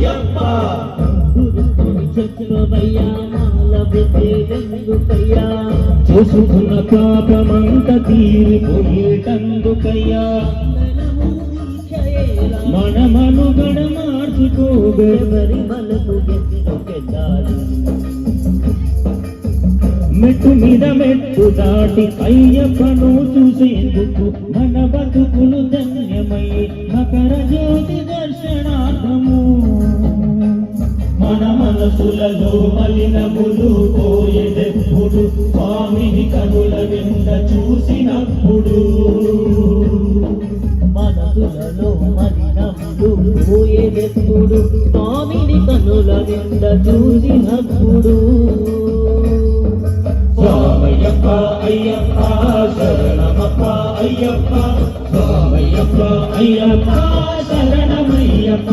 స్వామయ్యప్ప చెప్పవయ్యా మాల పెట్టేటందుకయ్యా చేసుకున్న పాపమంత తీరిపోయేటందుకయ్యా మన మనుగడ మార్చుకోగలరి మనకు ఎందుకెళ్ళాలి మెట్టు మీద మెట్టు దాటి అయ్యప్పను చూసేందుకు మన బతుకులు ధన్యమై మకర జ్యోతి దర్శనార్థము మన మనసులలో మలినములు పోయేదెప్పుడు స్వామిని కనుల వింద చూసినప్పుడు మనసులలో మలినములు పోయేదెప్పుడు స్వామిని కనుల వింద చూసినప్పుడు స్వామయ్యప్ప అయ్యప్ప శరణమప్ప అయ్యప్ప స్వామయ్యప్ప అయ్యప్ప శరణమయ్యప్ప